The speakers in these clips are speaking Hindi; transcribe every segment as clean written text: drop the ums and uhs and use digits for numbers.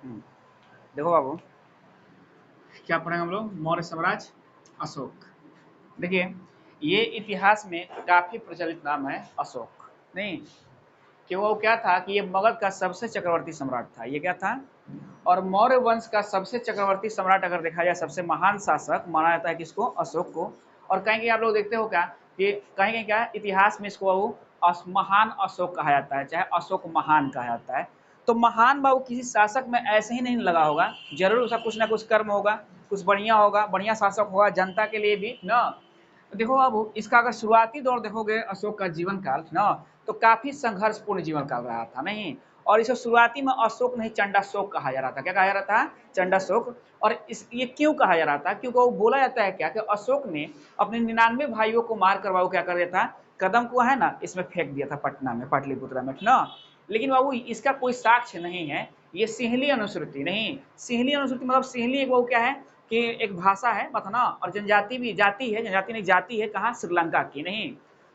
देखो बाबू, क्या पढ़ेंगे हम लोग? मौर्य साम्राज्य, अशोक। देखिए, ये इतिहास में काफी प्रचलित नाम है अशोक। नहीं कि वो क्या था कि ये मगध का सबसे चक्रवर्ती सम्राट था। ये क्या था? और मौर्य वंश का सबसे चक्रवर्ती सम्राट अगर देखा जाए, सबसे महान शासक माना जाता है किसको? अशोक को। और कहीं कहीं आप लोग देखते हो क्या कि कहीं कहीं क्या इतिहास में इसको महान अशोक कहा जाता है, चाहे अशोक महान कहा जाता है। तो महान बाबू किसी शासक में ऐसे ही नहीं लगा होगा, जरूर उसका कुछ ना कुछ कर्म होगा, कुछ बढ़िया होगा, बढ़िया शासक होगा जनता के लिए भी ना। तो देखो अब इसका अगर शुरुआती दौर देखोगे अशोक का जीवन काल ना, तो काफी संघर्षपूर्ण जीवन काल रहा था। नहीं, और इसे शुरुआती में अशोक नहीं चंडाशोक कहा जा रहा था। क्या कहा जा रहा था? चंडाशोक। और इस ये क्यों कहा जा रहा था? क्योंकि वो बोला जाता है क्या कि अशोक ने अपने 99 भाइयों को मार कर बाबू क्या कर दिया था? कदम को है ना इसमें फेंक दिया था, पटना में, पाटलिपुत्र में ना। लेकिन बाबू इसका कोई साक्ष्य नहीं है, ये सिंहली अनुश्रुति। नहीं, सिंहली अनुश्रुति मतलब सिंहली एक वो क्या है कि एक भाषा है ना, और जनजाति भी जाति है, जनजाति नहीं जाति है, कहाँ? श्रीलंका की। नहीं,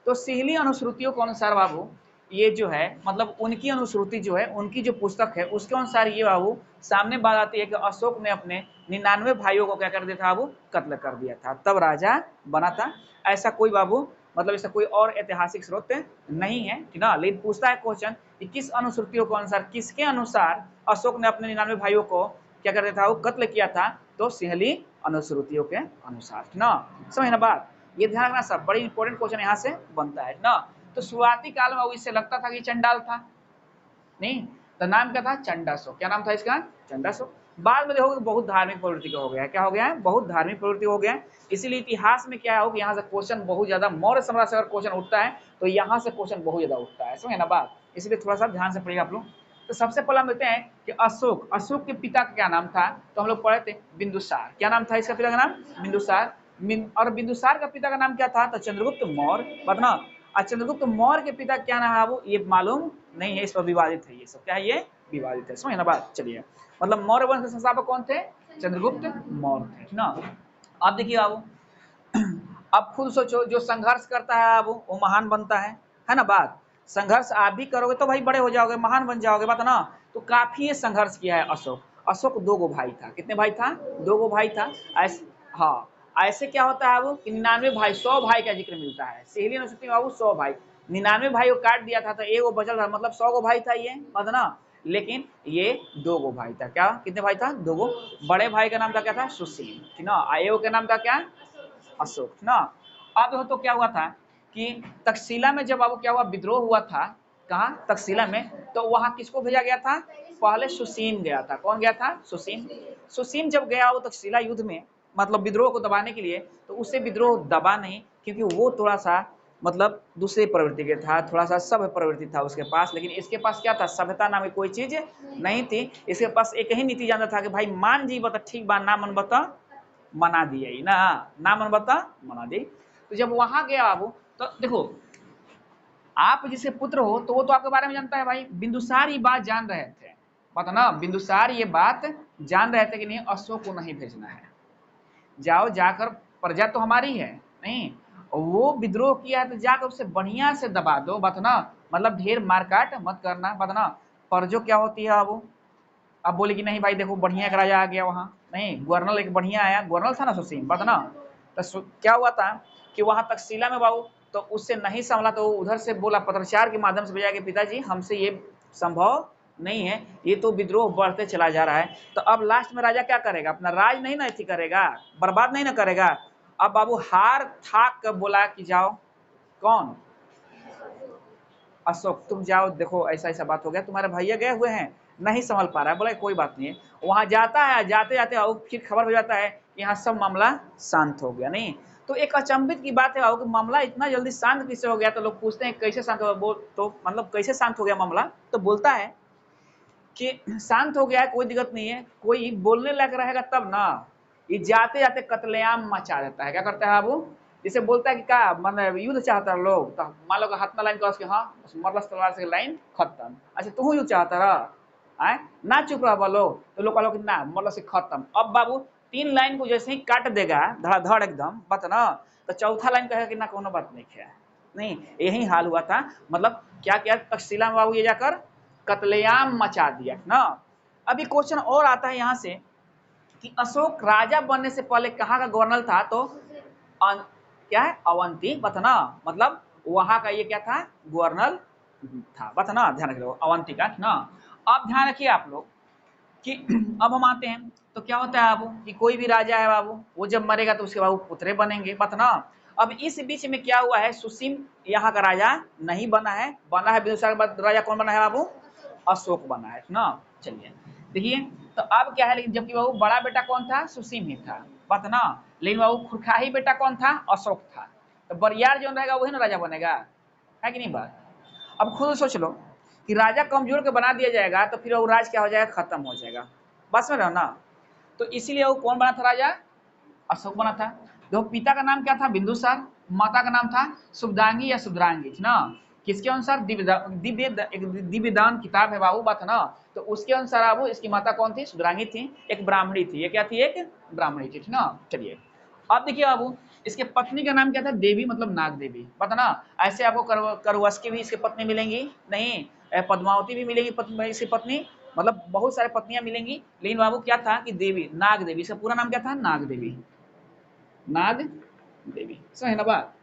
तो सिंहली अनुश्रुतियों के अनुसार बाबू ये जो है मतलब उनकी अनुश्रुति जो है, उनकी जो पुस्तक है उसके अनुसार ये बाबू सामने बात आती है कि अशोक ने अपने 99 भाइयों को क्या कर दिया था बाबू? कत्ल कर दिया था, तब राजा बना था। ऐसा कोई बाबू मतलब इसका कोई और ऐतिहासिक स्रोत नहीं है, ठीक ना। लेकिन पूछता है क्वेश्चन कि किस अनुश्रुतियों के अनुसार, किसके अनुसार अशोक ने अपने 99 भाइयों को क्या कर दिया था? वो कत्ल किया था। तो सिंहली अनुश्रुतियों के अनुसार ना। समझ ना बात? ये ध्यान रखना, सब बड़ी इंपॉर्टेंट क्वेश्चन यहाँ से बनता है ना। तो शुरुआती काल में इससे लगता था कि चंडाल था। नहीं, तो नाम क्या था? चंडाशोक। क्या नाम था इसका? चंडाशोक। बाद में देखोगे बहुत धार्मिक प्रवृत्ति का हो गया है। क्या हो गया है? बहुत धार्मिक प्रवृत्ति हो गया है। इसीलिए इतिहास में क्या हो कि यहाँ से क्वेश्चन बहुत ज्यादा, मौर्य सम्राट से अगर क्वेश्चन उठता है तो यहाँ से क्वेश्चन बहुत ज्यादा उठता है। समझे ना बात? इसलिए थोड़ा सा ध्यान से पढ़िएगा आप लोग। तो सबसे पहले हम देखते हैं कि अशोक के पिता का क्या नाम था। तो हम लोग पढ़े थे बिंदुसार। क्या नाम था इसका पिता का नाम? बिंदुसार। और बिंदुसार का पिता का नाम क्या था? तो चंद्रगुप्त मौर्य। बताना। और चंद्रगुप्त मौर्य के पिता क्या नाम है बाबू? ये मालूम नहीं है, इस पर विवादित है। ये सब क्या है? ये विवादित है। समझ ना बात? चलिए, मतलब मौर्य वंश के संस्थापक कौन थे? चंद्रगुप्त मौर्य थे ना। अब देखिए बाबू, अब खुद सोचो, जो संघर्ष करता है बाबू वो महान बनता है ना बात? संघर्ष आप भी करोगे तो भाई बड़े हो जाओगे, महान बन जाओगे, बात ना। तो काफी ये संघर्ष किया है अशोक। अशोक 2 गो भाई था। कितने भाई था? 2 गो भाई था। ऐसे, हाँ, ऐसे क्या होता है बाबू कि 99 भाई, 100 भाई का जिक्र मिलता है। सिहली अनुसूची में बाबू 100 भाई, 99 भाई को काट दिया था तो एगो बचल था, मतलब 100 गो भाई था ये, बात ना। लेकिन ये 2 गो भाई था। क्या? कितने भाई था? 2 गो। बड़े भाई का नाम था क्या था? सुशील, ठीक ना। एगो का नाम था क्या? अशोक ना। अब तो क्या हुआ था कि तक्षशिला में जब बाबू क्या हुआ? विद्रोह हुआ था। कहाँ? तक्षशिला में। तो वहां किसको भेजा गया था? पहले सुसीम गया था। कौन गया था? सुसीम। सुसीम जब गया वो तक्षशिला युद्ध में, मतलब विद्रोह को दबाने के लिए, तो उससे विद्रोह दबा नहीं, क्योंकि वो थोड़ा सा मतलब दूसरे प्रवृत्ति के था, थोड़ा सा सभ्य प्रवृत्ति था उसके पास। लेकिन इसके पास क्या था? सभ्यता नाम की कोई चीज नहीं थी। इसके पास एक ही नीति जानता था कि भाई मान जी बता ठीक बा, ना मन बता मना दिए ना, ना मन बता मना दी। तो जब वहां गया बाबू, तो देखो आप जिसे पुत्र हो तो वो तो आपके बारे में जानता है भाई। बिंदुसार ये बात जान रहे थे, पता ना, बिंदुसार ये बात जान रहे थे कि नहीं अशोक को नहीं भेजना है, जाओ जाकर, प्रजा तो हमारी है। नहीं, वो विद्रोह किया है तो जाकर उसे बढ़िया से दबा दो, बात ना। मतलब ढेर मारकाट मत करना, बात ना। पर जो क्या होती है वो, अब बोले कि नहीं भाई देखो बढ़िया एक राजा आ गया वहां। नहीं, गवर्नल एक बढ़िया आया, गवर्नल था ना सुसीम, बात ना। तो क्या हुआ था कि वहां तक्षशिला में बाबू, तो उससे नहीं संभला तो उधर से बोला, पत्राचार के माध्यम से भेजा कि पिताजी हमसे ये संभव नहीं है, ये तो विद्रोह बढ़ते चला जा रहा है। तो अब लास्ट में राजा क्या करेगा? अपना राज नहीं ना अथी करेगा, बर्बाद नहीं ना करेगा। अब बाबू हार थाक कर बोला कि जाओ। कौन? अशोक, तुम जाओ, देखो ऐसा ऐसा बात हो गया, तुम्हारे भैया गए हुए हैं, नहीं संभल पा रहा है। बोला कोई बात नहीं है। वहां जाता है, जाते जाते फिर खबर हो जाता है यहाँ सब मामला शांत हो गया। नहीं, तो एक अचंभित की बात है कि मामला इतना जल्दी शांत कैसे हो गया। तो लोग पूछते हैं कैसे शांत हो गया, तो मतलब कैसे शांत हो गया मामला। तो बोलता है कि शांत हो गया है, कोई दिक्कत नहीं है, कोई बोलने लायक रहेगा तब ना। ये जाते जाते कत्लेआम मचा देता है। क्या करता है बाबू? जिसे बोलता है कि क्या मतलब युद्ध चाहता है लोग, तो मान लो हाथ में लाइन क्रॉस के, हाँ मरलस तलवार से लाइन खत्म। अच्छा तू युद्ध चाहता रहा है ना, चुप रहा बोलो। तो लोग कहो ना मरल से खत्म। अब बाबू 3 लाइन को जैसे ही काट देगा धड़ाधड़ एकदम, बात ना, तो चौथा लाइन कहेगा कि ना कोनो बात नहीं है। नहीं, यही हाल हुआ था। मतलब क्या किया तक्षशिला में बाबू, ये जाकर कत्लेआम मचा दिया ना। अभी क्वेश्चन और आता है यहाँ से कि अशोक राजा बनने से पहले कहाँ का गवर्नर था, तो क्या है, अवंती बतना, मतलब वहां का ये क्या था, गवर्नर था बतना, ध्यान रखिए अवंती का ना। अब ध्यान रखिए आप लोग कि अब हम आते हैं तो क्या होता है बाबू कि कोई भी राजा है बाबू, वो जब मरेगा तो उसके बाबू पुत्रे बनेंगे बतना। अब इस बीच में क्या हुआ है, सुसीम यहाँ का राजा नहीं बना है, बना है बिंदुसार के बाद राजा कौन बना है बाबू, अशोक बना है ना। चलिए देखिए, तो अब क्या है, लेकिन जबकि बाबू बड़ा बेटा कौन था, सुसीम ही था बतना, लेकिन बाबू खुरखाही बेटा कौन था, अशोक था। तो बरियार जो रहेगा वही ना राजा बनेगा, है कि नहीं बात। अब खुद सोच लो कि राजा कमजोर के बना दिया जाएगा तो फिर वो राज क्या हो जाएगा, खत्म हो जाएगा, बस में रहो ना। तो इसीलिए वो कौन बना था राजा, अशोक बना था। देखो पिता का नाम क्या था, बिंदुसार, माता का नाम था शुभदांगी या शुभ्रांगी ना। किसके अनुसार, दिव्यदान किताब है बाबू, बात है ना। तो उसके अनुसार बाबू इसकी माता कौन थी, शुभ्रांगी थी, एक ब्राह्मणी थी, ये क्या थी, एक ब्राह्मणी थी ना। चलिए अब देखिए बाबू, इसके पत्नी का नाम क्या था, देवी मतलब नाग देवी, पता ना। ऐसे आपको करवस्की भी इसकी पत्नी मिलेंगी नहीं, पद्मावती भी मिलेगी इसकी पत्नी, मतलब बहुत सारे पत्नियां मिलेंगी, लेकिन बाबू क्या था कि देवी, नाग देवी, इसका पूरा नाम क्या था, नाग देवी, नाग देवी, समझ ना बात।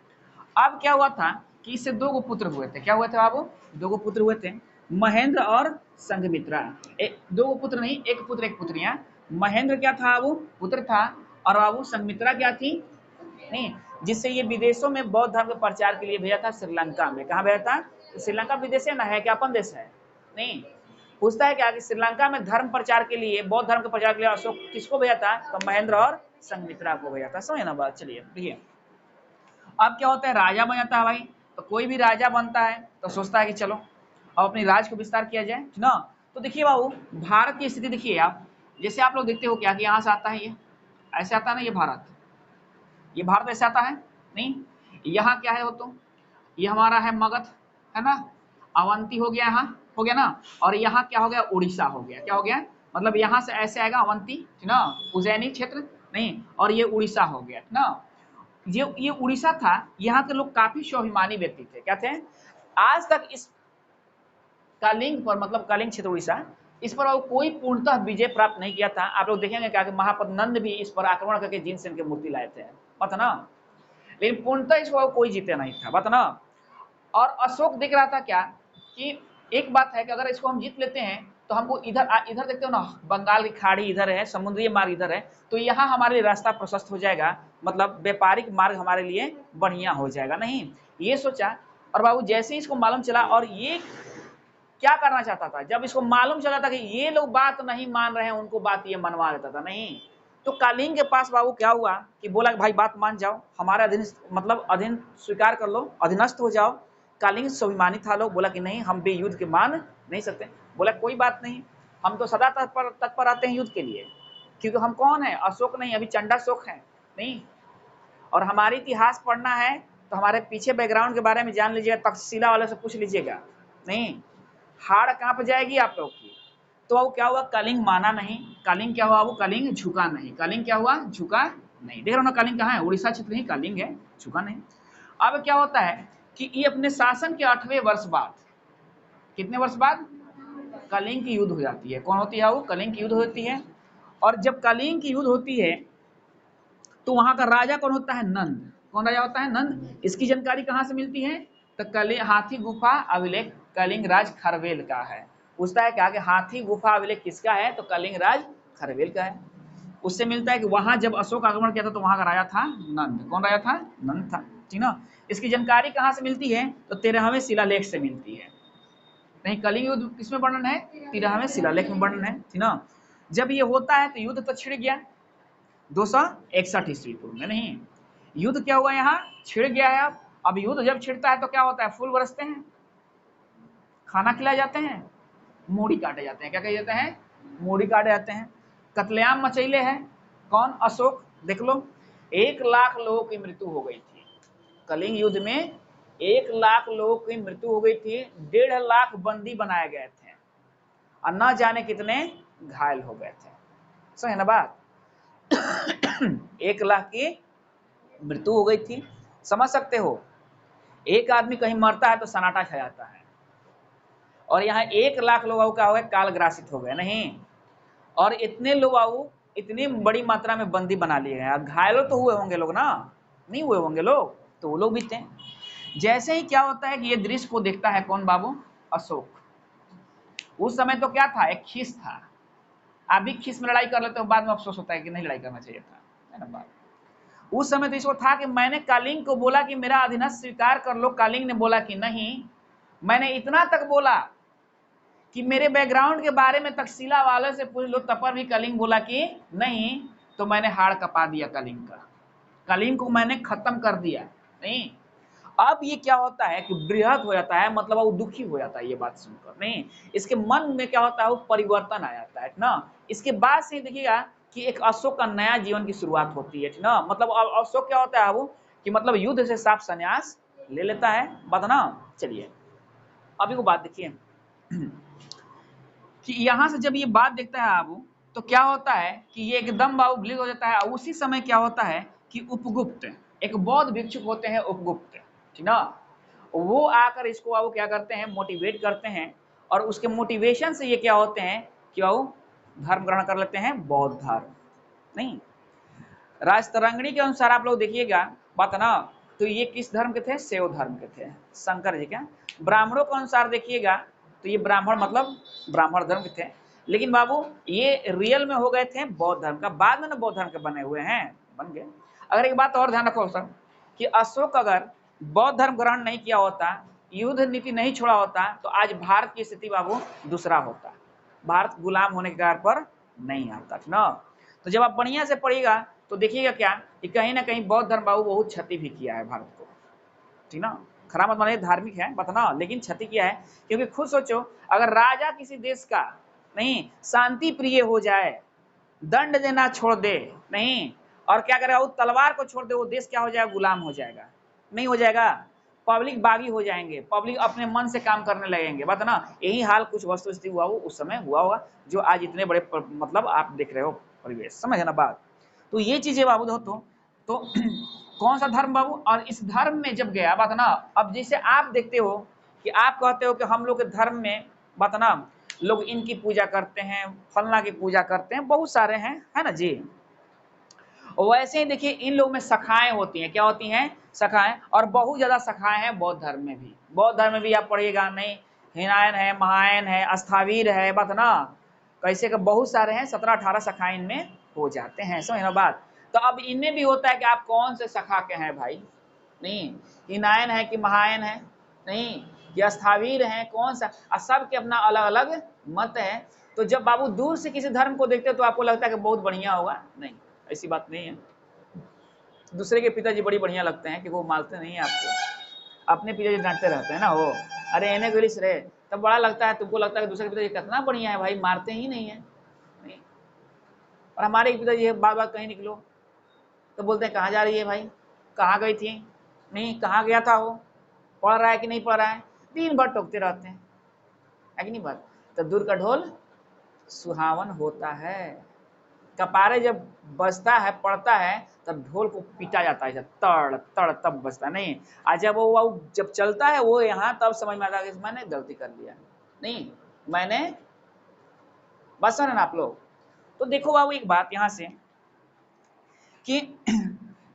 अब क्या हुआ था कि इससे दो गो पुत्र हुए थे, क्या हुए थे बाबू, दो गो पुत्र हुए थे, महेंद्र और संघमित्रा। दो गो पुत्र नहीं, एक पुत्र एक पुत्रियां। महेंद्र क्या था बाबू, पुत्र था, और बाबू संघमित्रा क्या थी, नहीं, जिससे ये विदेशों में बौद्ध धर्म के प्रचार के लिए भेजा था, श्रीलंका में। कहाँ भेजा था, तो श्रीलंका विदेश है ना, है क्या अपन देश है, नहीं। पूछता है क्या कि श्रीलंका में धर्म प्रचार के लिए, बौद्ध धर्म के प्रचार के लिए अशोक किसको भेजा था, तो महेंद्र और संघमित्रा को भेजा था, समझे ना बात। चलिए देखिए, अब क्या होता है, राजा बन जाता है भाई। तो कोई भी राजा बनता है तो सोचता है कि चलो अब अपनी राज को विस्तार किया जाए ना। तो देखिए बाबू, भारत की स्थिति देखिए आप, जैसे आप लोग देखते हो क्या कि यहाँ से आता है, ये ऐसे आता है ना, ये भारत ऐसे आता है नहीं। यहाँ क्या है हो, तो ये हमारा है मगध, है ना, अवंती हो गया, यहाँ हो गया ना, और यहाँ क्या हो गया, उड़ीसा हो गया, क्या हो गया, मतलब यहाँ से ऐसे आएगा अवंती ना, उज्जैनी क्षेत्र नहीं, और ये उड़ीसा हो गया ना। ये उड़ीसा था, यहाँ के लोग काफी स्वाभिमानी व्यक्ति थे, क्या थे, आज तक इस कलिंग पर, मतलब कलिंग क्षेत्र उड़ीसा, इस पर कोई पूर्णतः विजय प्राप्त नहीं किया था। आप लोग देखेंगे क्या कि महापद नंद भी इस पर आक्रमण करके जिनसेन की मूर्ति लाए थे, पता ना, लेकिन पूर्णतः इसको कोई जीते नहीं था, पता ना। और अशोक देख रहा था क्या कि एक बात है कि अगर इसको हम जीत लेते हैं तो हमको इधर इधर देखते हो ना, बंगाल की खाड़ी इधर है, समुद्री मार्ग इधर है, तो यहाँ हमारे लिए रास्ता प्रशस्त हो जाएगा, मतलब व्यापारिक मार्ग हमारे लिए बढ़िया हो जाएगा, नहीं, ये सोचा। और बाबू जैसे ही इसको मालूम चला, और ये क्या करना चाहता था, जब इसको मालूम चला था कि ये लोग बात नहीं मान रहे हैं, उनको बात ये मनवा देता था, नहीं। तो कालीन के पास बाबू क्या हुआ कि बोला कि भाई बात मान जाओ, हमारा अधीन, मतलब अधीन स्वीकार कर लो, अधीनस्थ हो जाओ। कालीन स्वाभिमानी था लोग, बोला कि नहीं हम भी युद्ध के मान नहीं सकते। बोला कोई बात नहीं, हम तो सदा तत्पर आते हैं युद्ध के लिए, क्योंकि हम कौन है, अशोक नहीं, अभी चंडाशोक है, नहीं। और हमारे इतिहास पढ़ना है तो हमारे पीछे बैकग्राउंड के बारे में जान लीजिएगा, तक्षशिला वाले से पूछ लीजिएगा, नहीं, हाड़ कांप जाएगी आप लोग की। तो वो क्या हुआ, कलिंग माना नहीं, कलिंग क्या हुआ, वो कलिंग झुका नहीं, कलिंग क्या हुआ, झुका नहीं। देख रहे हो ना, कलिंग कहाँ है, उड़ीसा क्षेत्र ही कलिंग है, झुका नहीं। अब क्या होता है कि ये अपने शासन के 8वें वर्ष बाद, कितने वर्ष बाद, कलिंग की युद्ध हो जाती है, कौन होती है वो, कलिंग की युद्ध होती है। और जब कलिंग की युद्ध होती है तो वहां का राजा कौन होता है, नंद, कौन राजा होता है, नंद। इसकी जानकारी कहां से मिलती है, तो हाथी गुफा अभिलेख कलिंग राज खरवेल का है। पूछता है क्या कि हाथी गुफा अभिलेख किसका है, तो कलिंग राज खरवेल का है। उससे मिलता है कि वहां जब अशोक आक्रमण किया था तो वहां का राजा था नंद, कौन राजा था, नंद था, ठीक ना। इसकी जानकारी कहां से मिलती है, तो 13वें शिलालेख से मिलती है। नहीं, कलिंग युद्ध किसमें वर्णन है, 13वें शिलालेख में वर्णन है, ठीक ना। जब ये होता है तो युद्ध तो छिड़ गया 261 ईस्वी पूर्व में, नहीं, युद्ध क्या हुआ, यहाँ छिड़ गया है। अब युद्ध जब छिड़ता है तो क्या होता है, फूल बरसते हैं, खाना खिलाए जाते हैं, मूड़ी काटे जाते हैं, क्या कहे जाते हैं, मूड़ी काटे जाते हैं। कत्लेआम मचैले हैं, कौन, अशोक, देख लो 1 लाख लोगों की मृत्यु हो गई थी कलिंग युद्ध में, 1 लाख लोगों की मृत्यु हो गई थी, 1.5 लाख बंदी बनाए गए थे, और न जाने कितने घायल हो गए थे, समझे ना बात। 1 लाख की मृत्यु हो गई थी, समझ सकते हो। एक आदमी कहीं मरता है तो सन्नाटा छा जाता है, और यहाँ 1 लाख लोगों का हो गया काल ग्रासित हो गए, नहीं, और इतने लोग बाबू इतनी बड़ी मात्रा में बंदी बना लिए गए। घायल तो हुए होंगे लोग ना, नहीं हुए होंगे लोग, तो वो लोग भी थे। जैसे ही क्या होता है कि ये दृश्य को देखता है कौन बाबू, अशोक। उस समय तो क्या था, एक खीस था। आप भी खीस में लड़ाई कर लेते हो, बाद में अफसोस होता है कि नहीं लड़ाई करना चाहिए था, है ना बात। उस समय तो इसको था कि मैंने कालिंग को बोला कि मेरा अधीनस्थ स्वीकार कर लो। कालिंग ने बोला कि नहीं। मैंने इतना तक बोला कि मेरे बैकग्राउंड के बारे में तक्षशिला वाले से पूछ लो, तब पर भी कलिंग बोला कि नहीं। तो मैंने हाड़ कपा दिया कलिंग का, कलिंग को मैंने खत्म कर दिया। नहीं, अब ये क्या होता है कि बृहद हो जाता है, मतलब वो दुखी हो जाता है ये बात सुनकर। नहीं, इसके मन में क्या होता है, वो परिवर्तन आ जाता है ना। इसके बाद से देखिएगा कि एक अशोक का नया जीवन की शुरुआत होती है ना। मतलब अशोक क्या होता है वो कि मतलब युद्ध से साफ संन्यास ले लेता है, बात ना। चलिए अभी वो बात देखिए कि यहां से जब ये बात देखता है आप, तो क्या होता है कि ये एकदम बाबू विलीन हो जाता है। उसी समय क्या होता है कि उपगुप्त, एक बौद्ध भिक्षुक होते हैं उपगुप्त, ठीक ना। वो आकर इसको बाबू क्या करते हैं, मोटिवेट करते हैं। और उसके मोटिवेशन से ये क्या होते हैं कि बाबू धर्म ग्रहण कर लेते हैं, बौद्ध धर्म। नहीं, राजतरंगिणी के अनुसार आप लोग देखिएगा बात ना, तो ये किस धर्म के थे, शैव धर्म के थे, शंकर जी के। ब्राह्मणों के अनुसार देखिएगा तो ये ब्राह्मण मतलब ब्राह्मण धर्म के थे। लेकिन बाबू ये रियल में हो गए थे बौद्ध धर्म का, बाद में ना बौद्ध धर्म के बने हुए हैं, बन गए। अगर एक बात और ध्यान रखो सर कि अशोक अगर बौद्ध धर्म ग्रहण नहीं किया होता, युद्ध नीति नहीं छोड़ा होता, तो आज भारत की स्थिति बाबू दूसरा होता। भारत गुलाम होने के कारण पर नहीं आता ना। तो जब आप बढ़िया से पढ़िएगा तो देखिएगा क्या कि कहीं ना कहीं बौद्ध धर्म बाबू बहुत क्षति भी किया है भारत को, ठीक ना। खराब मत मानिए, धार्मिक है बताना, लेकिन क्षति किया है। क्योंकि खुद सोचो, अगर राजा किसी देश का नहीं शांति प्रिय हो जाए, दंड देना छोड़ दे, नहीं और क्या करेगा, वो तलवार को छोड़ दे, वो देश क्या हो जाएगा, गुलाम हो जाएगा, नहीं हो जाएगा। पब्लिक बागी हो जाएंगे, पब्लिक अपने मन से काम करने लगेंगे, बात ना। यही हाल कुछ वस्तु स्थिति हुआ वो उस समय हुआ होगा, जो आज इतने बड़े मतलब आप देख रहे हो परिवेश, समझ ना बात। तो ये चीजें बाबू तो कौन सा धर्म बाबू, और इस धर्म में जब गया बात ना। अब जैसे आप देखते हो कि आप कहते हो कि हम लोग के धर्म में बात ना, लोग इनकी पूजा करते हैं, फलना की पूजा करते हैं, बहुत सारे हैं, है ना जी। वैसे ही देखिए इन लोग में शाखाएं होती हैं, क्या होती हैं, शाखाएं। और बहुत ज्यादा शाखाएं हैं बौद्ध धर्म में भी। बौद्ध धर्म में भी आप पढ़िएगा, नहीं हिनायन है, महायान है, अस्थावीर है, बात ना कैसे का बहुत सारे हैं, 17-18 शाखाएं इनमें हो जाते हैं, समझ ना बात। तो अब इनमें भी होता है कि आप कौन से शाखा के हैं भाई, नहीं हिनायन है कि महायान है, नहीं ये स्थावीर है, कौन सा, सब के अपना अलग अलग मत है। तो जब बाबू दूर से किसी धर्म को देखते हो तो आपको लगता है कि बहुत बढ़िया होगा, नहीं ऐसी बात नहीं है। दूसरे के पिताजी बड़ी बढ़िया लगते हैं कि वो मारते नहीं है आपको, अपने पिताजी डांटते रहते हैं ना, वो अरे एने गोलिस रे, तब बड़ा लगता है, तुमको लगता है कि दूसरे के पिताजी कितना बढ़िया है भाई, मारते ही नहीं है, नहीं। और हमारे पिताजी बार बार कहीं निकलो तो बोलते हैं कहाँ जा रही है भाई, कहाँ गई थी, नहीं कहाँ गया था वो, पढ़ रहा है कि नहीं पढ़ रहा है, दिन भर टोकते रहते हैं, है कि नहीं बात। तो दूर का ढोल सुहावन होता है, कपारे जब बजता है पड़ता है तब ढोल को पीटा जाता है, तड़ तड़ तब बजता नहीं। आज जब वो जब चलता है वो यहाँ, तब समझ में आता है कि मैंने गलती कर लिया, नहीं मैंने, बस सुने ना आप लोग। तो देखो बाबू एक बात यहाँ से कि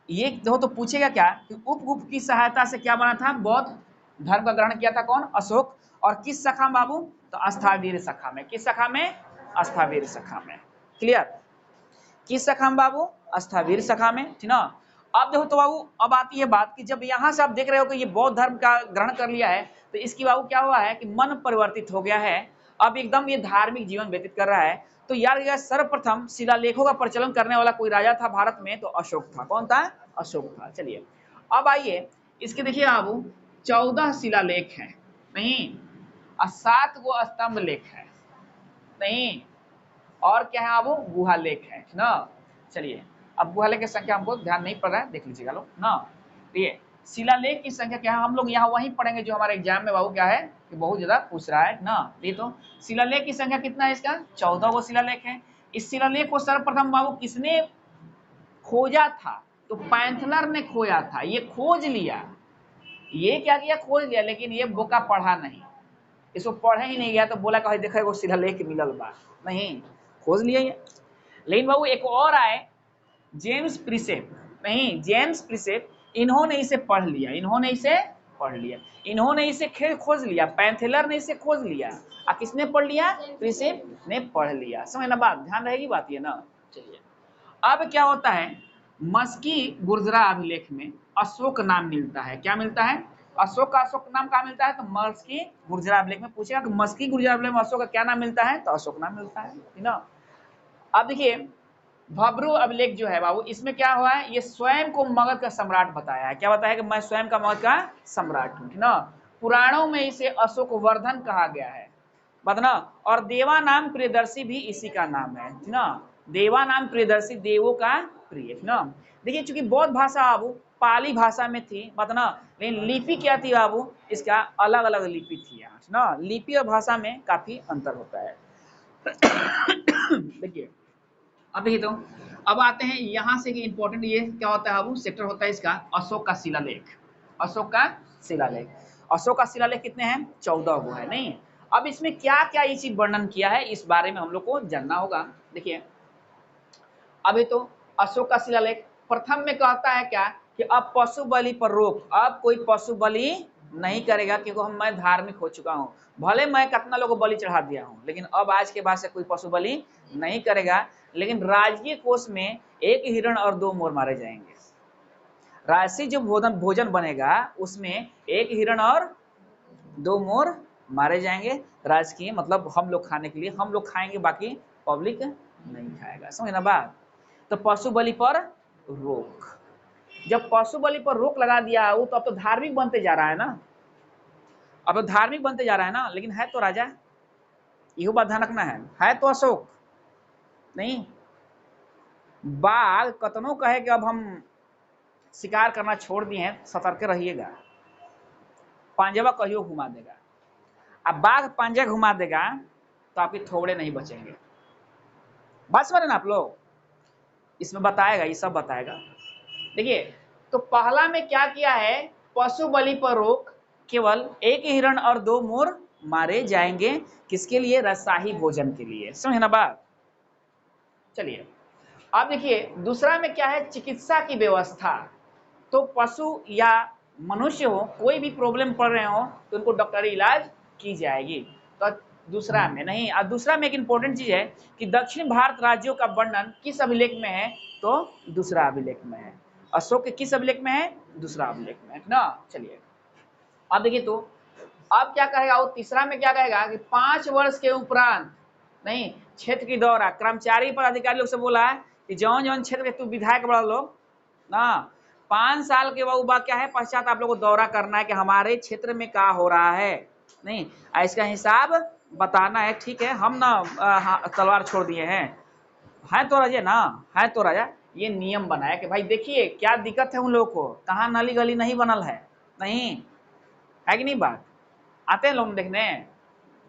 ये तो पूछेगा क्या कि उपगुप्त की सहायता से क्या बना था, बौद्ध धर्म का ग्रहण किया था कौन, अशोक। और किस शाखा में बाबू, तो अस्थावीर शाखा में। किस शाखा में, अस्थावीर शाखा में, क्लियर। किस शाखा में बाबू, अस्थावीर शाखा में, ठीक ना। अब देखो तो बाबू अब आती है बात कि जब यहां से आप देख रहे हो कि ये बौद्ध धर्म का ग्रहण कर लिया है, तो इसकी बाबू क्या हुआ है कि मन परिवर्तित हो गया है, अब एकदम ये धार्मिक जीवन व्यतीत कर रहा है। तो यार यह सर्वप्रथम शिलालेखों का प्रचलन करने वाला कोई राजा था भारत में, तो अशोक था। कौन था, अशोक था। चलिए अब आइए इसके देखिए बाबू 14 शिलालेख है, नहीं 7 गो स्तंभ लेख है, नहीं और क्या है अब गुहा लेख है ना। चलिए अब गुहा लेख की संख्या हमको ध्यान नहीं पड़ रहा है, देख लीजिएगा लोग ना। तो ये शिलालेख की संख्या क्या है, हम लोग यहाँ वहीं पढ़ेंगे जो हमारे एग्जाम में बाबू क्या है कि बहुत ज्यादा पूछ रहा है ना। ये तो शिलालेख की संख्या कितना है इसका, 14 गो शिलालेख है। इस शिलालेख को सर्वप्रथम बाबू किसने खोजा था, तो पैंथलर ने खोया था। ये खोज लिया, ये क्या किया, खोज लिया, लेकिन ये बोका पढ़ा नहीं, इसको पढ़े ही नहीं गया, तो बोला कहे देखो शिलालेख मिलल बा, नहीं खोज लिया ये। लेकिन बाबू एक और आए जेम्स प्रिसेप, नहीं जेम्स प्रिसेप, इन्होंने इसे पढ़ लिया, इन्होंने इसे पढ़ लिया, इन्होंने इसे खोज लिया, पैंथेलर ने इसे खोज लिया, और किसने पढ़ लिया? प्रिसेप ने पढ़ लिया। समझना बात, ध्यान रहेगी बात ये ना। चलिए अब क्या होता है, मस्की गुर्जरा अभिलेख में अशोक नाम मिलता है। क्या मिलता है? अशोक का अशोक नाम कहाँ मिलता है? तो मस्की गुर्जरा अभिलेख में पूछेगा कि मस्की गुर्जरा अभिलेख में अशोक का क्या नाम मिलता है? तो अशोक नाम मिलता है ना। अब देखिए भब्रू अभिलेख जो है बाबू, इसमें क्या हुआ है, ये स्वयं को मगध का सम्राट बताया है। क्या बताया कि मैं स्वयं का मगध का सम्राट हूं ना। पुराणों में इसे अशोक वर्धन कहा गया है ना। और देवा नाम प्रियदर्शी भी इसी का नाम है ना। देवा नाम प्रियदर्शी, देवों का प्रिय ना। देखिए चूंकि बौद्ध भाषा बाबू पाली भाषा में थी ना, लेकिन लिपि क्या थी बाबू, इसका अलग अलग लिपि थी यहाँ ना। लिपि और भाषा में काफी अंतर होता है। देखिए अब देखिए तो अब आते हैं यहाँ से कि इंपॉर्टेंट ये क्या होता है बाबू, सेक्टर होता है इसका अशोक का शिलालेख। अशोक का शिलालेख, अशोक का शिलालेख कितने हैं? 14 गो है नहीं। अब इसमें क्या क्या ये चीज वर्णन किया है, इस बारे में हम लोग को जानना होगा। देखिए अभी तो अशोक का शिलालेख प्रथम में कहता है क्या कि अब पशु बलि पर रोक, अब कोई पशु बलि नहीं करेगा, क्योंकि मैं धार्मिक हो चुका हूँ। भले मैं कितना लोगों को बलि चढ़ा दिया हूँ, लेकिन अब आज के बाद से कोई पशु बलि नहीं करेगा। लेकिन राजकीय कोष में 1 हिरण और 2 मोर मारे जाएंगे। राशि जो भोजन बनेगा उसमें 1 हिरण और 2 मोर मारे जाएंगे। राजकीय मतलब हम लोग खाने के लिए, हम लोग खाएंगे, बाकी पब्लिक नहीं खाएगा। समझ ना बात। तो पशु बलि पर रोक, जब पशु बलि पर रोक लगा दिया वो तो अब तो धार्मिक बनते जा रहा है ना, अब तो धार्मिक बनते जा रहा है ना। लेकिन है तो राजा, यही बात ध्यान रखना है तो अशोक नहीं। बाघ कतनों कहे कि अब हम शिकार करना छोड़ दिए हैं, सतर्क रहिएगा, पांजवा कहियो घुमा देगा। अब बाघ पांजा घुमा देगा तो आपके थोड़े नहीं बचेंगे। बात समझ ना आप लोग, इसमें बताएगा, ये सब बताएगा। देखिए तो पहला में क्या किया है, पशु बलि पर रोक, केवल 1 हिरण और 2 मोर मारे जाएंगे। किसके लिए? रसाही भोजन के लिए। समझ ना बात। चलिए अब देखिए दूसरा में क्या है, चिकित्सा की व्यवस्था। तो पशु या मनुष्य हो, कोई भी प्रॉब्लम पड़ रहे हो तो उनको डॉक्टरी इलाज की जाएगी। तो दूसरा में नहीं। और दूसरा में एक इंपॉर्टेंट चीज है कि दक्षिण भारत राज्यों का वर्णन किस अभिलेख में है? तो दूसरा अभिलेख में है। अशोक के किस अभिलेख में है? दूसरा अभिलेख में है ना। चलिए अब देखिए तो अब क्या कहेगा वो, तीसरा में क्या कहेगा कि 5 वर्ष के उपरांत नहीं क्षेत्र की दौरा, कर्मचारी पर अधिकारी लोग से बोला है कि जौन जौन क्षेत्र के तू विधायक बड़ा लोग ना, 5 साल के बाद क्या है, पश्चात आप लोग को दौरा करना है कि हमारे क्षेत्र में क्या हो रहा है नहीं, इसका हिसाब बताना है। ठीक है, हम ना तलवार छोड़ दिए हैं, है तो राजा ना, है तो राजा। ये नियम बनाया कि भाई देखिए क्या दिक्कत है उन लोगों को, कहाँ नाली गली नहीं बनल है, नहीं है कि नहीं बात। आते हैं लोग देखने,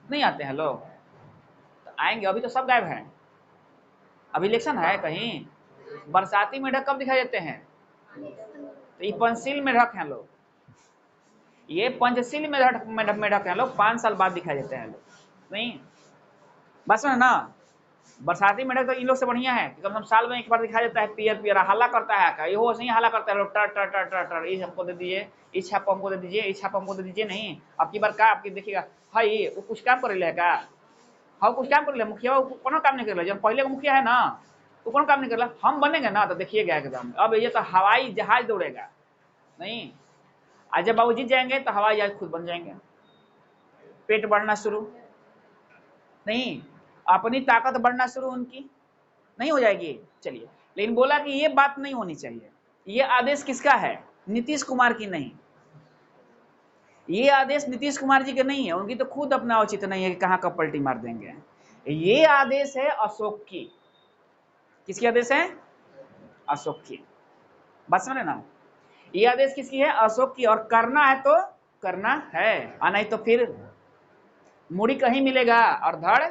नहीं आते हैं लोग, तो आएंगे। अभी तो सब गायब हैं, अभी इलेक्शन है कहीं। बरसाती मेढक कब दिखाई देते हैं? तो ये पंचशील मेढक हैं लोग, ये पंचशील मेढक हैं लोग, 5 साल बाद दिखाई देते हैं लोग नहीं। बस में ना बरसाती मेढक तो इन लोग से बढ़िया है, कम से कम साल में एक बार दिखाई देता है, पियर पियर हल्ला करता है। का ये हो नहीं हल्ला करता है लोग, टर टर टर टर टर, ये हमको दे दीजिए, इस छाप हमको दे दीजिए, इस छाप हमको दे दीजिए। नहीं अब की बार का आपकी देखिएगा, भाई वो कुछ काम कर का, हाँ कुछ काम कर ले, मुखिया कोनो काम नहीं कर ले, जब पहले का मुखिया है ना वो कोनो काम नहीं कर रहा। हम बनेंगे ना तो देखिएगा एकदम, अब ये तो हवाई जहाज दौड़ेगा नहीं। आज जब बाबू जीत जाएंगे तो हवाई जहाज खुद बन जाएंगे, पेट बढ़ना शुरू नहीं, अपनी ताकत बढ़ना शुरू उनकी नहीं हो जाएगी। चलिए लेकिन बोला कि ये बात नहीं होनी चाहिए। ये आदेश किसका है? नीतीश कुमार की नहीं, ये आदेश नीतीश कुमार जी के नहीं है, उनकी तो खुद अपना औचित नहीं है कि कहाँ का पलटी मार देंगे। ये आदेश है अशोक की। किसकी आदेश है? अशोक की। बात समझे ना, ये आदेश किसकी है? अशोक की। और करना है तो करना है, और नहीं तो फिर मुड़ी कहीं मिलेगा और धड़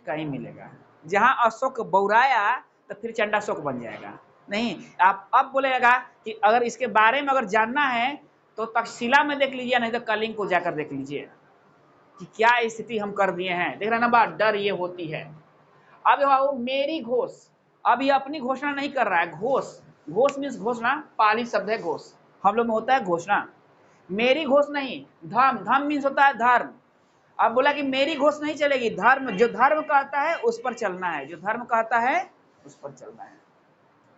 कहीं मिलेगा। जहां अशोक बौराया तो फिर चंडाशोक बन जाएगा नहीं। आप अब बोलेगा कि अगर इसके बारे में अगर जानना है तो तक्षशिला में देख लीजिए, नहीं तो कलिंग को जाकर देख लीजिए कि क्या स्थिति हम कर दिए हैं। देख रहे ना बात, डर ये होती है। अब देखो मेरी घोष, अब ये अपनी घोषणा नहीं कर रहा है, घोष, घोष मीन्स घोषणा, पाली शब्द है घोष, हम लोग में होता है घोषणा, मेरी घोष नहीं, धर्म, धर्म मीन्स होता है धर्म। अब बोला कि मेरी घोष नहीं चलेगी, धर्म, जो धर्म कहता है उस पर चलना है, जो धर्म कहता है उस पर चलना है।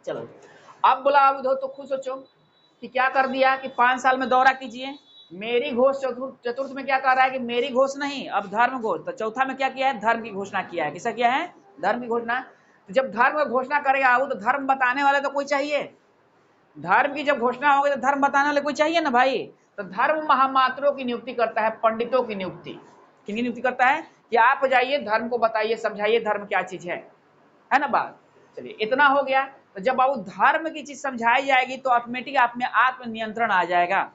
चलो अब बोला, अब उधर तो खुद सोचो कि क्या कर दिया कि 5 साल में दौरा कीजिए, मेरी घोष, चतुर्थ में क्या कह रहा है कि मेरी घोष नहीं, अब धर्म घोष, तो चौथा में क्या किया है, धर्म की घोषणा किया है। किसा किया है, धर्म की घोषणा। तो जब धर्म की घोषणा करेगा वो तो धर्म बताने वाले तो कोई चाहिए, धर्म की जब घोषणा होगी तो धर्म बताने वाले कोई चाहिए ना भाई। तो धर्म महामात्रों की नियुक्ति करता है, पंडितों की नियुक्ति, किनकी नियुक्ति करता है कि आप जाइए धर्म को बताइए, समझाइए धर्म क्या चीज है ना बात। चलिए इतना हो गया। तो जब बाबू धर्म की चीज समझाई जाएगी तो ऑटोमेटिक आप में आत्मनियंत्रण आ जाएगा,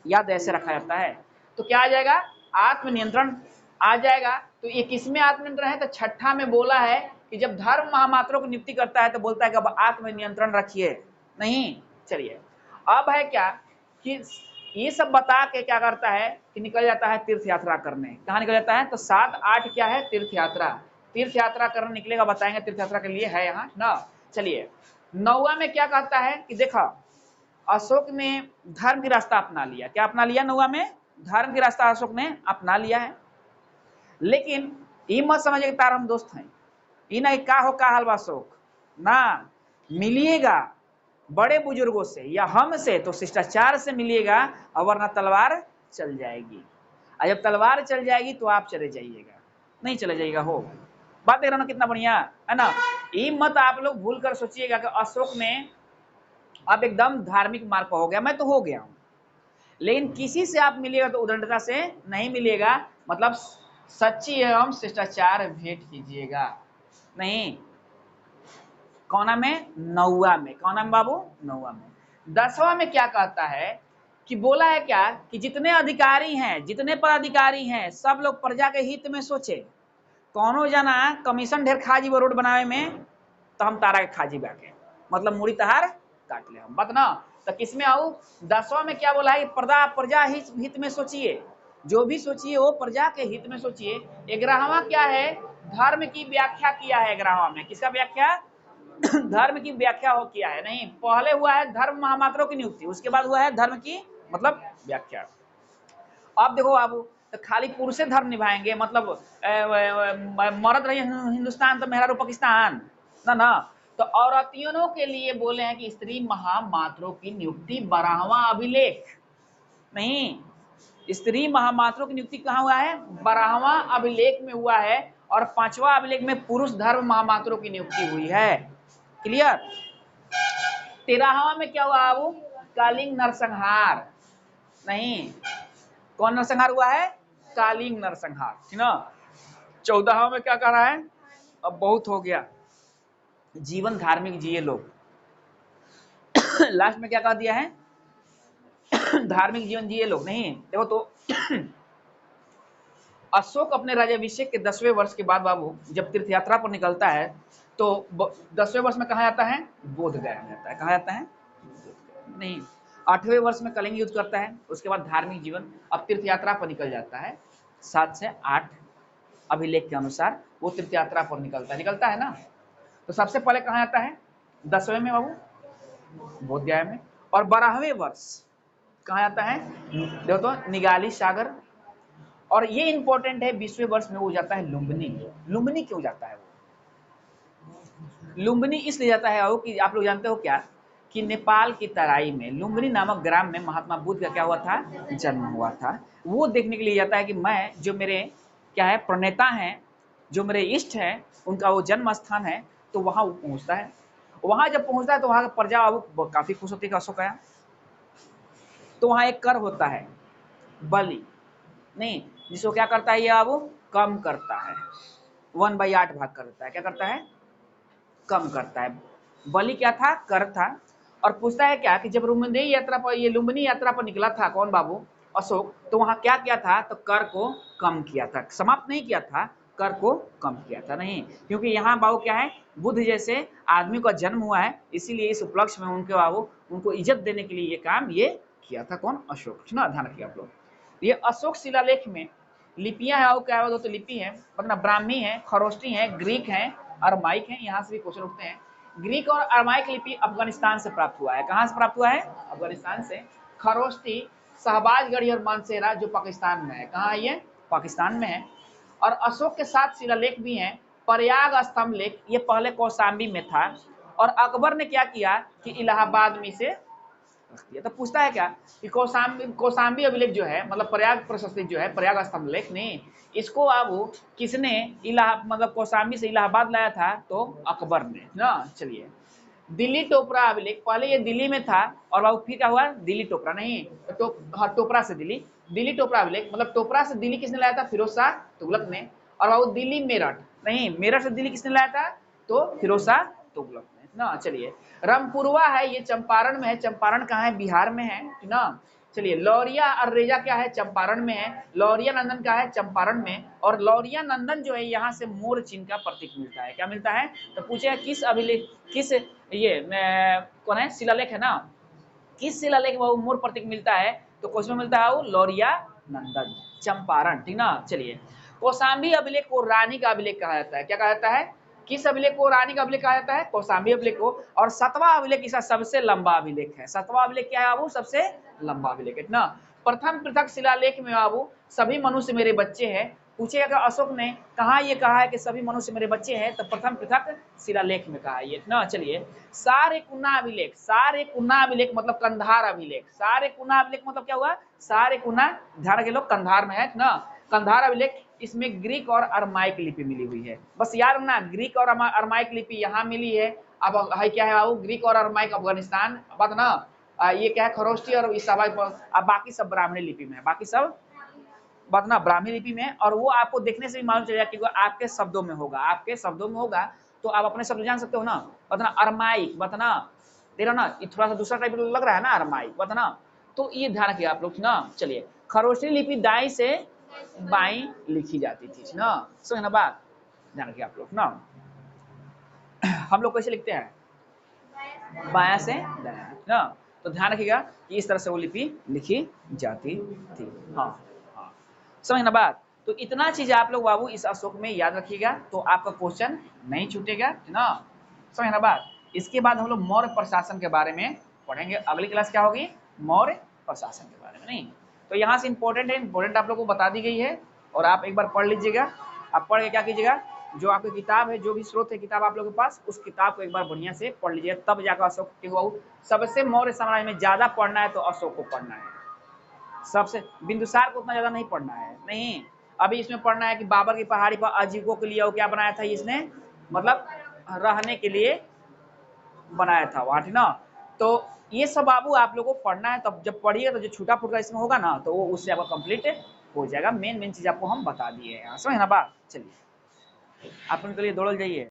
याद ऐसे रखा जाता है। तो क्या आ जाएगा, आत्मनियंत्रण आ जाएगा। तो ये किसमें आत्मनियंत्रण है, तो छठा में बोला है कि जब धर्म महामात्रों की नियुक्ति करता है तो बोलता है कि अब आत्मनियंत्रण रखिए, नहीं। चलिए अब है क्या कि ये सब बता के क्या करता है कि निकल जाता है तीर्थ यात्रा करने। कहाँ निकल जाता है, तो 7, 8 क्या है, तीर्थ यात्रा, तीर्थ यात्रा करने निकलेगा, बताएंगे तीर्थ यात्रा के लिए है यहाँ ना। चलिए 9वां में क्या कहता है कि देखा अशोक ने धर्म की रास्ता अपना लिया, क्या अपना लिया, 9वां में धर्म की रास्ता अशोक ने अपना लिया है। लेकिन ये मत समझिए तार हम दोस्त हैं, ये नहीं का हो का हलवा अशोक ना, मिलिएगा बड़े बुजुर्गों से या हमसे तो शिष्टाचार से मिलिएगा, और वरना तलवार चल जाएगी, और जब तलवार चल जाएगी तो आप चले जाइएगा, नहीं चले जाइएगा। हो बात देख रहा ना, कितना बढ़िया है ना। ये मत आप लोग भूल कर सोचिएगा कि अशोक में अब एकदम धार्मिक मार्ग पर हो गया, मैं तो हो गया हूं, लेकिन किसी से आप मिलिएगा तो उदंडता से नहीं मिलिएगा, मतलब सच्ची एवं शिष्टाचार भेंट कीजिएगा, नहीं। कौना में, 9वां में, कौना में बाबू, 9वां में। 10वां में क्या कहता है कि बोला है क्या कि जितने अधिकारी हैं, जितने पदाधिकारी हैं, सब लोग प्रजा के हित में सोचे। कौनो जना कमीशन ढेर खाजी वो रोड बनावे में, तो हम तारा के खाजी बाके, मतलब मुड़ी तहार काट ले हम बात ना। तो किसमें आऊ, 10वां में क्या बोला है, प्रजा हित में सोचिए, जो भी सोचिए वो प्रजा के हित में सोचिए। 11वां क्या है, धर्म की व्याख्या किया है। 11वां में किसका व्याख्या, धर्म की व्याख्या हो किया है, नहीं, पहले हुआ है धर्म महामात्रों की नियुक्ति, उसके बाद हुआ है धर्म की मतलब व्याख्या। अब देखो बाबू, तो खाली पुरुष धर्म निभाएंगे, मतलब मर्द रही हिंदुस्तान तो मेहरारू पाकिस्तान ना ना। तो औरतियों के लिए बोले हैं कि स्त्री महामात्रों की नियुक्ति 12वां अभिलेख, नहीं, स्त्री महामात्रों की नियुक्ति कहाँ हुआ है, 12वां अभिलेख में हुआ है, और 5वां अभिलेख में पुरुष धर्म महामात्रों की नियुक्ति हुई है। क्लियर। 13वां में क्या हुआ बाबू, कालिंग नरसंहार, नहीं, कौन नरसंहार हुआ है, कालिंग नरसंहार, ठीक ना। 14वां में क्या कह रहा है, अब बहुत हो गया, जीवन धार्मिक जिए लोग। लास्ट में क्या कह दिया है, धार्मिक जीवन जिए लोग, नहीं। देखो तो अशोक अपने राज्याभिषेक के 10वें वर्ष के बाद बाबू जब तीर्थ यात्रा पर निकलता है तो 10वें वर्ष में कहा जाता है, बोधगया में जाता है, कहा जाता है, नहीं। 8वें वर्ष में कलिंग युद्ध करता है, उसके बाद धार्मिक जीवन, अब तीर्थ यात्रा पर निकल जाता है। 7 से 8 अभिलेख के अनुसार वो तीर्थ यात्रा पर निकलता है ना। तो सबसे पहले कहा जाता है 10वें में बाबू, बोधगया में, और 12वें वर्ष कहा जाता है, देखो तो निगाली सागर, और ये इंपॉर्टेंट है, 20वें वर्ष में वो जाता है लुम्बिनी। लुम्बिनी क्यों जाता है वो, लुम्बिनी इसलिए जाता है वो कि आप लोग जानते हो क्या कि नेपाल की तराई में लुम्बिनी नामक ग्राम में महात्मा बुद्ध का क्या हुआ था, जन्म हुआ था। वो देखने के लिए जाता है कि मैं, जो मेरे क्या है प्रणेता हैं, जो मेरे इष्ट हैं, उनका वो जन्म स्थान है, तो वहां वो पहुंचता है। वहां जब पहुंचता है तो वहां का प्रजा काफी खुश होती है अशोक आया। तो वहां एक कर होता है बलि, नहीं, जिसको क्या करता है ये अब कम करता है, 1/8 भाग कर देता है, क्या करता है, कम करता है। बलि क्या था, कर था। और पूछता है क्या कि जब लुम्बिनी यात्रा पर, ये लुम्बिनी यात्रा पर निकला था कौन बाबू, अशोक, तो वहां क्या किया था, तो कर को कम किया था, समाप्त नहीं किया था, कर को कम किया था, नहीं, क्योंकि यहाँ बाबू क्या है, बुद्ध जैसे आदमी का जन्म हुआ है, इसीलिए इस उपलक्ष्य में उनके बाबू उनको इज्जत देने के लिए ये काम ये किया था, कौन, अशोक, ना, ध्यान रखिए आप लोग। ये अशोक शिलालेख में लिपियां है, और क्या है, तो लिपि है, मतलब ब्राह्मी है, खरोष्टी है, ग्रीक है, अरमाइक है, यहाँ से भी क्वेश्चन उठते हैं। ग्रीक और अरमाइक लिपि अफगानिस्तान से प्राप्त हुआ है। कहाँ से प्राप्त हुआ है? अफगानिस्तान से। खरोष्टी, शहबाजगढ़ी और मानसेरा जो पाकिस्तान में है। कहाँ है ये? पाकिस्तान में है। और अशोक के 7 शिलालेख भी हैं। प्रयाग स्तंभ लेख ये पहले कौशाम्बी में था, और अकबर ने क्या किया कि इलाहाबाद में से रख दिया। तो पूछता है क्या कि कौशाम्बी अभिलेख जो है, मतलब प्रयाग प्रशस्ति जो है, प्रयाग स्तंभ लेख नहीं, इसको अब किसने मतलब कौशाम्बी से इलाहाबाद लाया था? तो अकबर ने ना। चलिए, दिल्ली टोपरा अभिलेख, पहले ये दिल्ली में था और बाबू फिर क्या हुआ? दिल्ली टोपरा नहीं, हाँ, टोपरा से दिल्ली। दिल्ली टोपरा अभिलेख मतलब टोपरा से दिल्ली किसने लाया था? फिरोज शाह तुगलक ने। और बाबू दिल्ली मेरठ नहीं, मेरठ से दिल्ली किसने लाया था? तो फिरोज शाह तुगलक ने ना। चलिए, रामपुरवा है, ये चंपारण में है। चंपारण कहाँ है? बिहार में है ना। चलिए, लौरिया और रेजा क्या है? चंपारण में है। लौरिया नंदन क्या है? चंपारण में। और लौरिया नंदन जो है यहाँ से मोर चिन्ह का प्रतीक मिलता है। क्या मिलता है? तो पूछे किस अभिलेख, किस ये कौन है? शिलालेख है ना, किस शिलालेख में मोर प्रतीक मिलता है? तो क्वेश्चन में मिलता है वो लौरिया नंदन, चंपारण, ठीक ना। चलिए, कौशाम्बी अभिलेख को रानी का अभिलेख कहा जाता है। क्या कहा जाता है? किस अभिलेख को रानी का अभिलेख कहा जाता है? कौशाम्बी अभिलेख को। और 7वां अभिलेख इसका सबसे लंबा अभिलेख है। 7वां अभिलेख क्या है बाबू? सबसे लंबा अभिलेख है ना। प्रथम पृथक शिलालेख में बाबू सभी मनुष्य मेरे बच्चे हैं। पूछेगा कि अशोक ने कहा ये कहा है कि सभी मनुष्य मेरे बच्चे हैं? तो प्रथम पृथक शिलालेख में कहा है ये ना। चलिए, सारेकुना अभिलेख, सारेकुना अभिलेख मतलब कंधार अभिलेख। सारेकुना अभिलेख मतलब क्या हुआ? सारेकुना, ध्यान रखे लोग, कंधार में है ना। कंधार अभिलेख, इसमें ग्रीक और अरमाइक लिपि मिली हुई है। बस याद रखना, ग्रीक और अरमाइक लिपि यहाँ मिली है। अब है क्या है बाबू? ग्रीक और अरमाइक अफगानिस्तान, बात ना। ये क्या है? खरोष्टी और अब बाकी सब ब्राह्मणी लिपि में है। बाकी सब बात ना ब्राह्मी लिपि में। और वो आपको देखने से भी मालूम चलेगा कि आपके शब्दों में होगा, आपके शब्दों में होगा। तो आप अपने शब्द जान सकते हो ना। बतना अरमाइक, बतना देख रहा ना, ये थोड़ा सा दूसरा टाइप लग रहा है ना अरमाइक, बतना। तो ये ध्यान रखिए आप लोग ना। चलिए, खरोष्टी लिपि दाई से बाई लिखी जाती थी ना। समझ ना बात? ध्यान रखिए आप लोग ना। हम लोग कैसे लिखते हैं? बाया से दाया ना। तो ध्यान रखिएगा कि इस तरह से वो लिपि लिखी जाती थी। हाँ, समझ ना बात? तो इतना चीज आप लोग बाबू इस अशोक में याद रखिएगा, तो आपका क्वेश्चन नहीं छूटेगा ना। समझ ना बात? इसके बाद हम लोग मौर्य प्रशासन के बारे में पढ़ेंगे। अगली क्लास क्या होगी? मौर्य प्रशासन के बारे में। नहीं तो यहाँ से इंपॉर्टेंट है, इंपॉर्टेंट आप लोग को बता दी गई है, और आप एक बार पढ़ लीजिएगा। आप पढ़ के क्या कीजिएगा, जो आपकी किताब है, जो भी स्रोत है किताब आप लोगों के पास, उस किताब को एक बार बढ़िया से पढ़ लीजिएगा, तब जाकर अशोक के सबसे मौर्य साम्राज्य में ज्यादा पढ़ना है तो अशोक को पढ़ना है। सबसे बिंदुसार को उतना ज्यादा नहीं पढ़ना है। नहीं, अभी इसमें पढ़ना है कि बाबर की पहाड़ी पर अजीबों के लिए वो क्या बनाया था इसने, मतलब रहने के लिए बनाया था वहां, ठीक ना। तो ये सब बाबू आप लोगों को पढ़ना है, तब जब पढ़िए तो जो छूटा फूटा इसमें होगा ना, तो वो उससे आपका कंप्लीट हो जाएगा। मेन मेन चीज आपको हम बता दिए हैं, समझ ना बात? चलिए, आप उनके लिए दौड़ जाइए।